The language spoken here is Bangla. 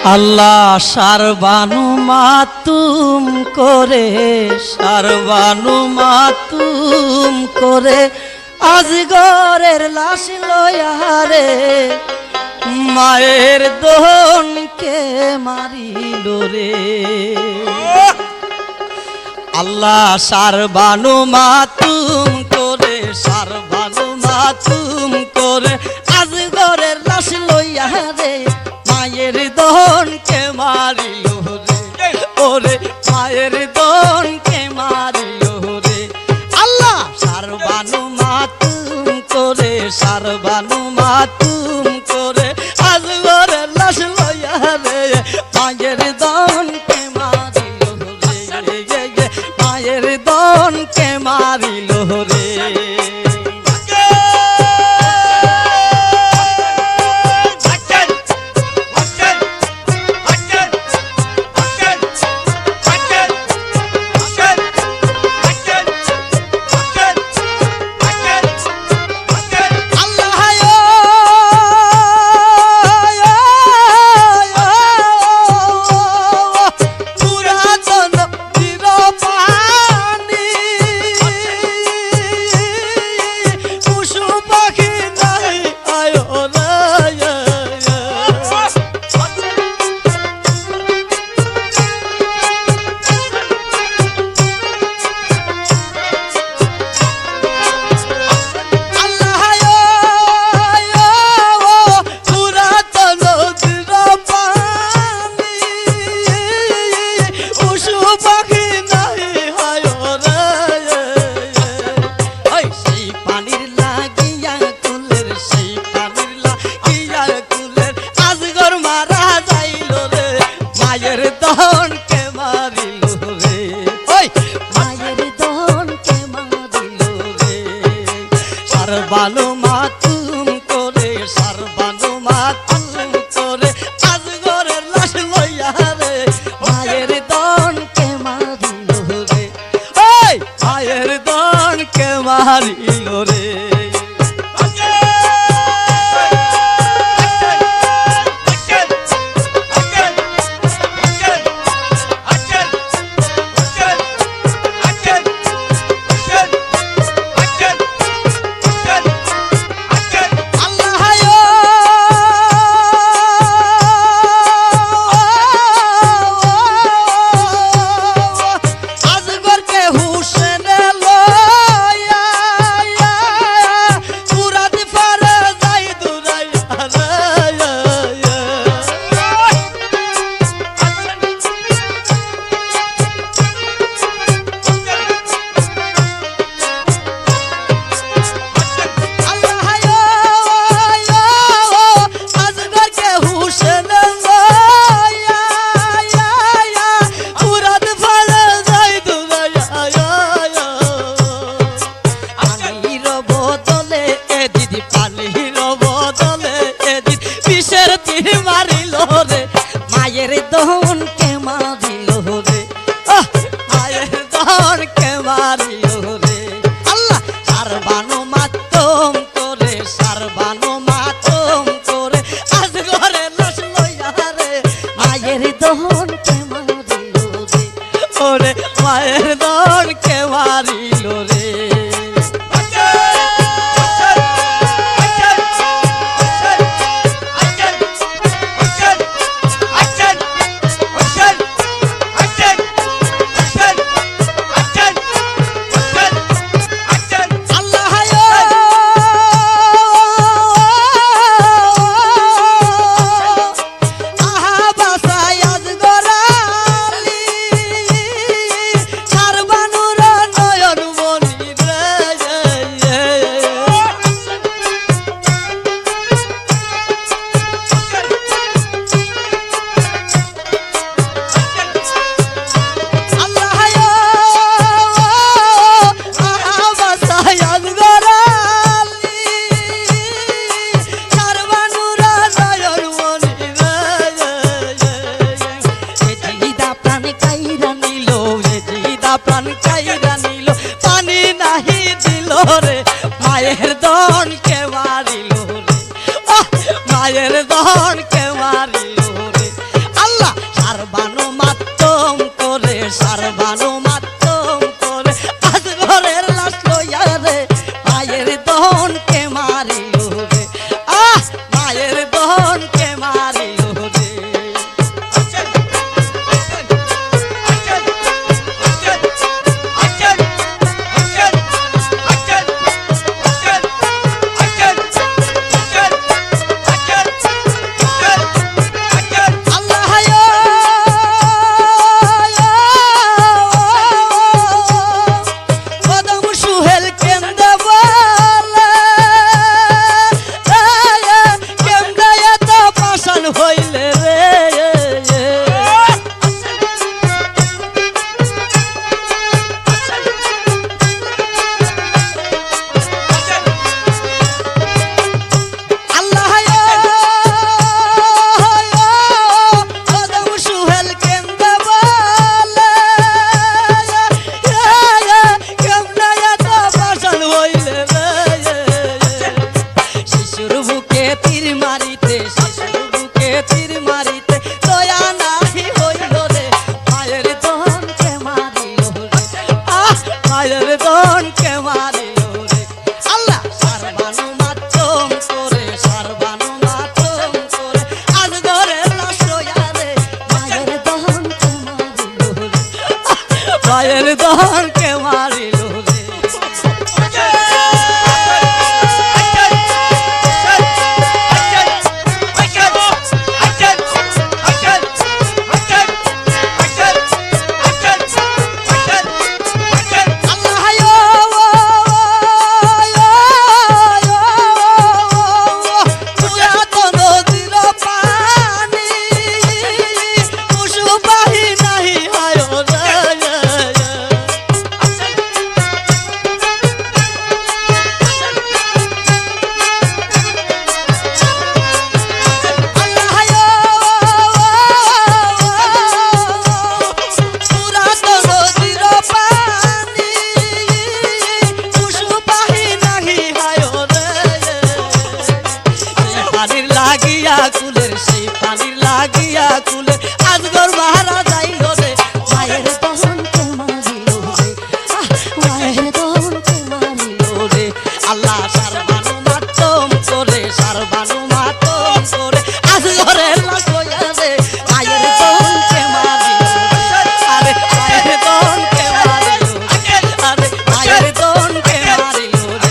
আল্লাহ সারবানু মাতুম করে, সারবানু মাতুম করে আজগরের লাশ লইয়া রে মায়ের দহনকে মারিল রে। আল্লাহ সারবানু মাতুম করে, সারবানু মাতুম করে আজগরের লাশ লইয়া রে মায়ের দহনকে মারিল রে, ওরে মায়ের দহনকে মারিল রে। আল্লাহ সারবানু মাতুম করে, সারবানু মাতুম করে আজগরের লাশ লইয়া রে মায়ের দহনকে মারিল রে, মায়ের দহনকে মারিল রে। সারবানু মাতুম করে, সারবানু মাতুম করে আজগরের লাশ লইয়া রে মায়ের দহনকে মারিল রে, ওই মায়ের দহনকে মারিল রে। মায়ের দহনকে মারিল রে, মায়ের দহনকে মারিল রে। আল্লাহ সারবানু মাতুম করে, সারবানু মাতুম করে আজগরের লাশ লইয়া রে মায়ের দহনকে মারিল রে, ওরে মায়ের দহনকে মারিল রে। মায়ের দহনকে মারিল রে, মায়ের দহনকে মারিল রে। সারবানো মাতম করে আজ ঘরের লাশ লইয়া রে মায়ের দহনকে মারিল রে মায়ের দহনকে মারিল রে হইলে রে আল্লাহ কদম সুহেল কেন্দ্র বলে কেমনে এত পাষাণ হইলে রে শিশুর বুকে তীর মারিতে তীর মারিতে দয়া নাহি হইল রে মায়ের দহনকে মারিল রে মায়ের দহনকে মারিল রে আল্লাহ সারবানো মাতম করে আজ ঘরের লাশ লইয়া রে মায়ের দহনকে মারিল রে মায়ের দহনকে মারিল রে কুলের সেই পানির লাগিয়া কুলে আজগর মারা যাইল রে মায়ের দহনকে মারিল রে মায়ের দহনকে মারিল রে আল্লাহ সারবানো মাতম করে আজ ঘরের লাশ লইয়া রে মায়ের দহনকে মারিল আরে মায়ের দহনকে মারিল আরে মায়ের দহনকে মারিল রে